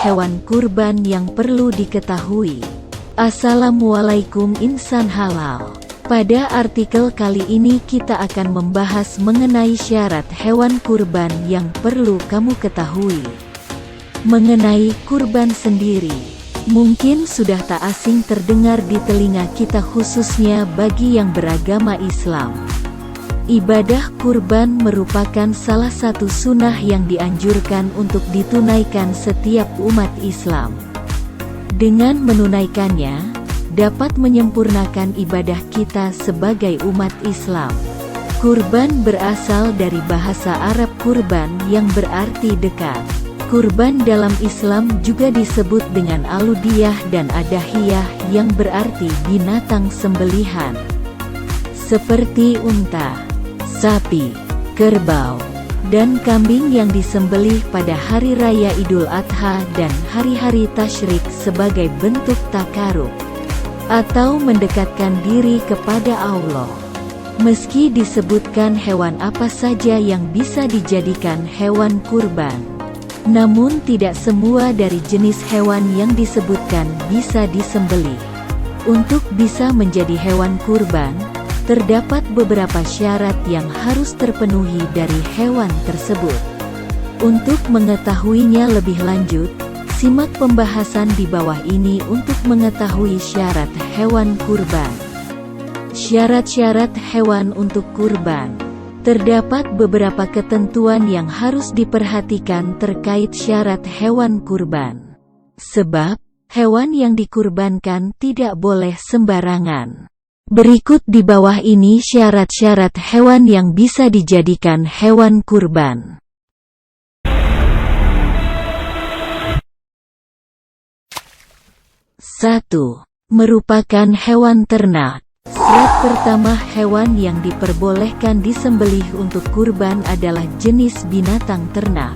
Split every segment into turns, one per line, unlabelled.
hewan kurban yang perlu diketahui. Assalamualaikum insan halal. Pada artikel kali ini kita akan membahas mengenai syarat hewan kurban yang perlu kamu ketahui. Mengenai kurban sendiri, mungkin sudah tak asing terdengar di telinga kita khususnya bagi yang beragama Islam. Ibadah kurban merupakan salah satu sunnah yang dianjurkan untuk ditunaikan setiap umat Islam. Dengan menunaikannya, dapat menyempurnakan ibadah kita sebagai umat Islam. Kurban berasal dari bahasa Arab kurban yang berarti dekat. Kurban dalam Islam juga disebut dengan aludiyah dan adahiyah yang berarti binatang sembelihan. Seperti unta, sapi, kerbau, dan kambing yang disembelih pada hari raya Idul Adha dan hari-hari tasyrik sebagai bentuk takarub atau mendekatkan diri kepada Allah. Meski disebutkan hewan apa saja yang bisa dijadikan hewan kurban, namun tidak semua dari jenis hewan yang disebutkan bisa disembelih. Untuk bisa menjadi hewan kurban, terdapat beberapa syarat yang harus terpenuhi dari hewan tersebut. Untuk mengetahuinya lebih lanjut, simak pembahasan di bawah ini untuk mengetahui syarat hewan kurban. Syarat-syarat hewan untuk kurban. Terdapat beberapa ketentuan yang harus diperhatikan terkait syarat hewan kurban. Sebab, hewan yang dikurbankan tidak boleh sembarangan. Berikut di bawah ini syarat-syarat hewan yang bisa dijadikan hewan kurban. 1. Merupakan hewan ternak. Syarat pertama, hewan yang diperbolehkan disembelih untuk kurban adalah jenis binatang ternak.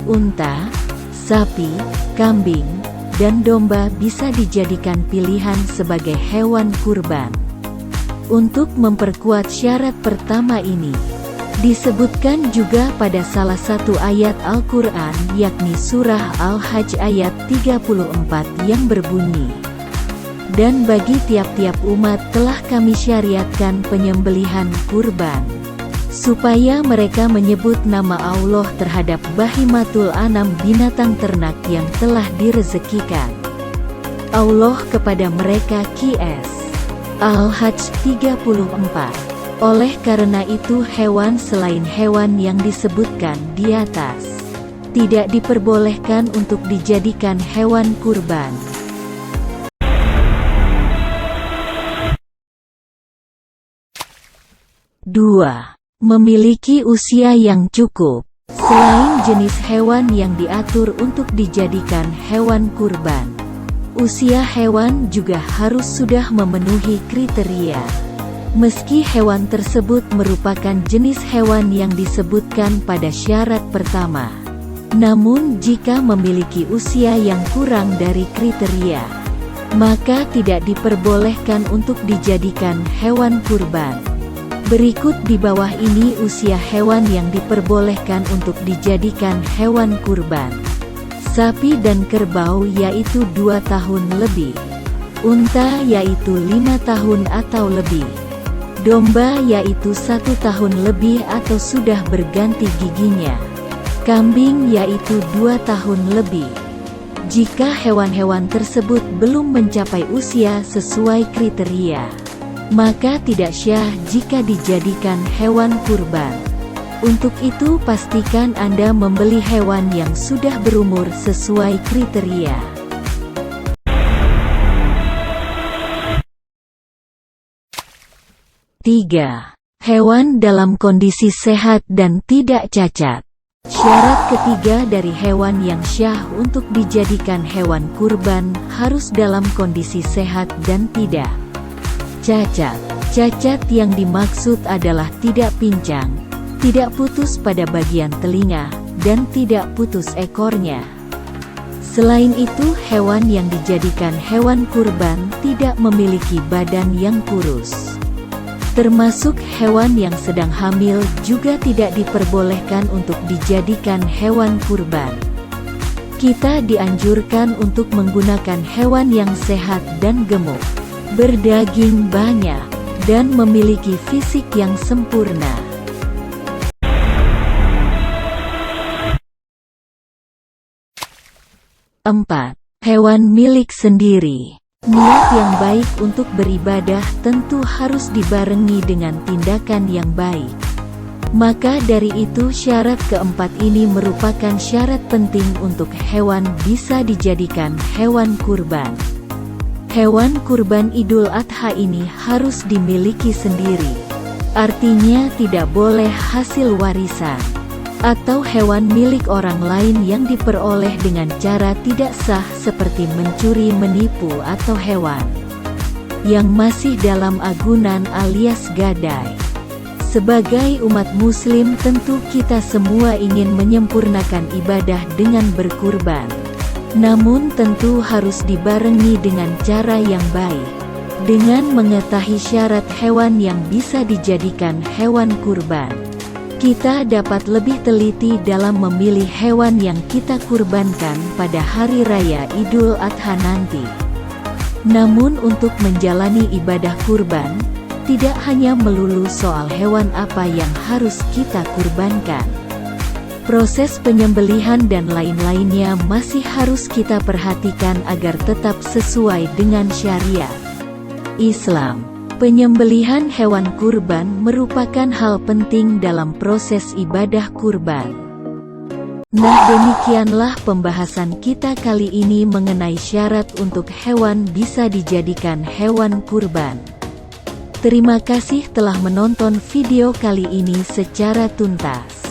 Unta, sapi, kambing, dan domba bisa dijadikan pilihan sebagai hewan kurban. Untuk memperkuat syarat pertama ini, disebutkan juga pada salah satu ayat Al-Quran yakni surah Al-Hajj ayat 34 yang berbunyi, "Dan bagi tiap-tiap umat telah kami syariatkan penyembelihan kurban, supaya mereka menyebut nama Allah terhadap bahimatul anam binatang ternak yang telah direzekikan Allah kepada mereka." QS Al-Hajj 34. Oleh karena itu hewan selain hewan yang disebutkan di atas tidak diperbolehkan untuk dijadikan hewan kurban. 2. Memiliki usia yang cukup. Selain jenis hewan yang diatur untuk dijadikan hewan kurban, usia hewan juga harus sudah memenuhi kriteria. Meski hewan tersebut merupakan jenis hewan yang disebutkan pada syarat pertama, namun jika memiliki usia yang kurang dari kriteria, maka tidak diperbolehkan untuk dijadikan hewan kurban. Berikut di bawah ini usia hewan yang diperbolehkan untuk dijadikan hewan kurban. Sapi dan kerbau yaitu 2 tahun lebih. Unta yaitu 5 tahun atau lebih. Domba yaitu 1 tahun lebih atau sudah berganti giginya. Kambing yaitu 2 tahun lebih. Jika hewan-hewan tersebut belum mencapai usia sesuai kriteria, maka tidak syah jika dijadikan hewan kurban. Untuk itu pastikan Anda membeli hewan yang sudah berumur sesuai kriteria. 3. Hewan dalam kondisi sehat dan tidak cacat. Syarat ketiga dari hewan yang syah untuk dijadikan hewan kurban harus dalam kondisi sehat dan tidak cacat. Cacat yang dimaksud adalah tidak pincang, tidak putus pada bagian telinga, dan tidak putus ekornya. Selain itu, hewan yang dijadikan hewan kurban tidak memiliki badan yang kurus. Termasuk hewan yang sedang hamil juga tidak diperbolehkan untuk dijadikan hewan kurban. Kita dianjurkan untuk menggunakan hewan yang sehat dan gemuk, berdaging banyak, dan memiliki fisik yang sempurna. 4. Hewan milik sendiri. Niat yang baik untuk beribadah tentu harus dibarengi dengan tindakan yang baik. Maka dari itu syarat keempat ini merupakan syarat penting untuk hewan bisa dijadikan hewan kurban. Hewan kurban Idul Adha ini harus dimiliki sendiri. Artinya tidak boleh hasil warisan atau hewan milik orang lain yang diperoleh dengan cara tidak sah seperti mencuri, menipu, atau hewan yang masih dalam agunan alias gadai. Sebagai umat muslim tentu kita semua ingin menyempurnakan ibadah dengan berkurban. Namun tentu harus dibarengi dengan cara yang baik, dengan mengetahui syarat hewan yang bisa dijadikan hewan kurban. Kita dapat lebih teliti dalam memilih hewan yang kita kurbankan pada hari raya Idul Adha nanti. Namun untuk menjalani ibadah kurban, tidak hanya melulu soal hewan apa yang harus kita kurbankan. Proses penyembelihan dan lain-lainnya masih harus kita perhatikan agar tetap sesuai dengan syariat Islam. Penyembelihan hewan kurban merupakan hal penting dalam proses ibadah kurban. Nah, demikianlah pembahasan kita kali ini mengenai syarat untuk hewan bisa dijadikan hewan kurban. Terima kasih telah menonton video kali ini secara tuntas.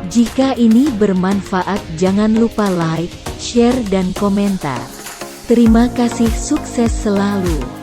Jika ini bermanfaat, jangan lupa like, share dan komentar. Terima kasih, sukses selalu.